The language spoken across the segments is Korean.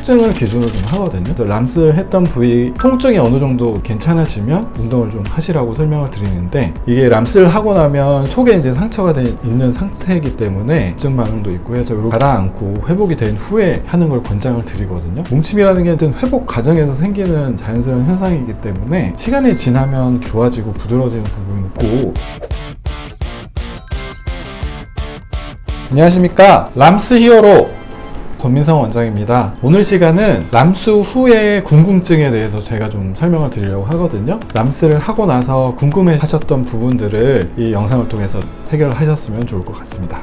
통증을 기준으로 좀 하거든요. 그래서 람스를 했던 부위 통증이 어느 정도 괜찮아지면 운동을 좀 하시라고 설명을 드리는데, 이게 람스를 하고 나면 속에 이제 상처가 있는 상태이기 때문에 염증 반응도 있고 해서 이렇게 가라앉고 회복이 된 후에 하는 걸 권장을 드리거든요. 뭉침이라는 게 회복 과정에서 생기는 자연스러운 현상이기 때문에 시간이 지나면 좋아지고 부드러워지는 부분이 있고. 안녕하십니까, 람스 히어로 권민성 원장입니다. 오늘 시간은 람스 후의 궁금증에 대해서 제가 좀 설명을 드리려고 하거든요. 람스를 하고 나서 궁금해 하셨던 부분들을 이 영상을 통해서 해결하셨으면 좋을 것 같습니다.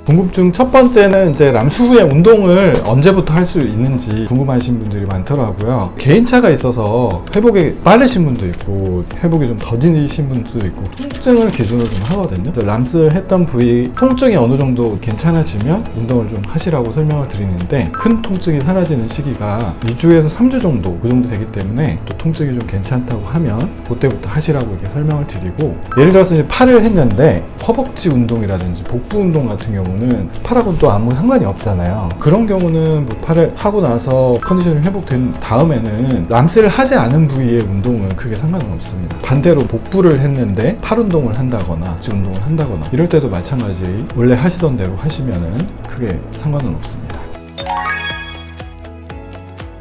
궁금증 첫 번째는 이제 람스 후에 운동을 언제부터 할 수 있는지 궁금하신 분들이 많더라고요. 개인차가 있어서 회복이 빠르신 분도 있고 회복이 좀 더디신 분도 있고 통증을 기준으로 좀 하거든요. 그래서 람스를 했던 부위 통증이 어느 정도 괜찮아지면 운동을 좀 하시라고 설명을 드리는데, 큰 통증이 사라지는 시기가 2주에서 3주 정도 그 정도 되기 때문에 또 통증이 좀 괜찮다고 하면 그때부터 하시라고 이렇게 설명을 드리고, 예를 들어서 이제 팔을 했는데 허벅지 운동이라든지 복부 운동 같은 경우는 팔하고는 또 아무 상관이 없잖아요. 그런 경우는 뭐 팔을 하고 나서 컨디션이 회복된 다음에는 람스를 하지 않은 부위의 운동은 크게 상관은 없습니다. 반대로 복부를 했는데 팔 운동을 한다거나 복부 운동을 한다거나 이럴 때도 마찬가지 원래 하시던 대로 하시면은 크게 상관은 없습니다.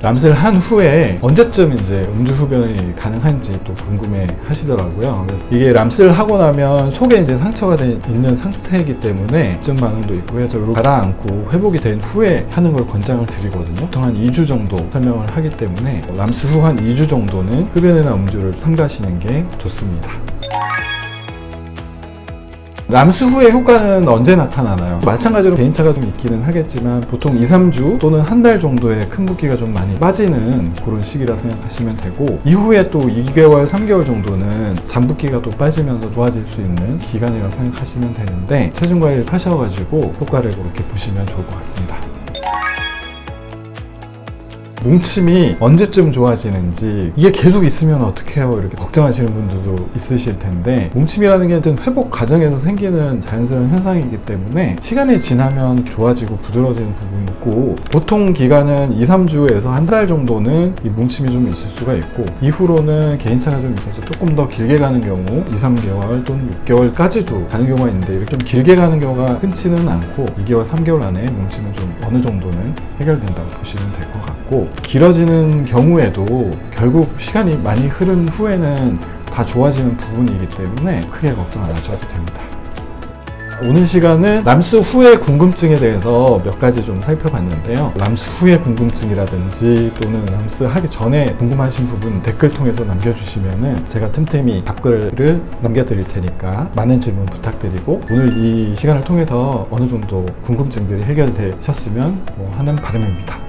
람스를 한 후에 언제쯤 이제 음주 흡연이 가능한지 또 궁금해 하시더라고요. 이게 람스를 하고 나면 속에 이제 상처가 있는 상태이기 때문에 염증 반응도 있고 해서 이렇게 가라앉고 회복이 된 후에 하는 걸 권장을 드리거든요. 보통 한 2주 정도 설명을 하기 때문에 람스 후 한 2주 정도는 흡연이나 음주를 삼가시는 게 좋습니다. 람스 후의 효과는 언제 나타나나요? 마찬가지로 개인차가 좀 있기는 하겠지만 보통 2, 3주 또는 한 달 정도의 큰 붓기가 좀 많이 빠지는 그런 시기라 생각하시면 되고, 이후에 또 2개월, 3개월 정도는 잠붓기가 또 빠지면서 좋아질 수 있는 기간이라고 생각하시면 되는데, 체중 관리를 하셔가지고 효과를 그렇게 보시면 좋을 것 같습니다. 뭉침이 언제쯤 좋아지는지, 이게 계속 있으면 어떡해요 이렇게 걱정하시는 분들도 있으실 텐데, 뭉침이라는 게 회복 과정에서 생기는 자연스러운 현상이기 때문에 시간이 지나면 좋아지고 부드러워지는 부분이 있고, 보통 기간은 2, 3주에서 한 달 정도는 이 뭉침이 좀 있을 수가 있고, 이후로는 개인차가 좀 있어서 조금 더 길게 가는 경우 2, 3개월 또는 6개월까지도 가는 경우가 있는데, 이렇게 좀 길게 가는 경우가 흔치는 않고 2개월, 3개월 안에 뭉침은 좀 어느 정도는 해결된다고 보시면 될 것 같고, 길어지는 경우에도 결국 시간이 많이 흐른 후에는 다 좋아지는 부분이기 때문에 크게 걱정 안 하셔도 됩니다. 오늘 시간은 람스 후의 궁금증에 대해서 몇 가지 좀 살펴봤는데요. 람스 후의 궁금증이라든지 또는 람스 하기 전에 궁금하신 부분 댓글 통해서 남겨주시면은 제가 틈틈이 답글을 남겨드릴 테니까 많은 질문 부탁드리고, 오늘 이 시간을 통해서 어느 정도 궁금증들이 해결되셨으면 하는 바람입니다.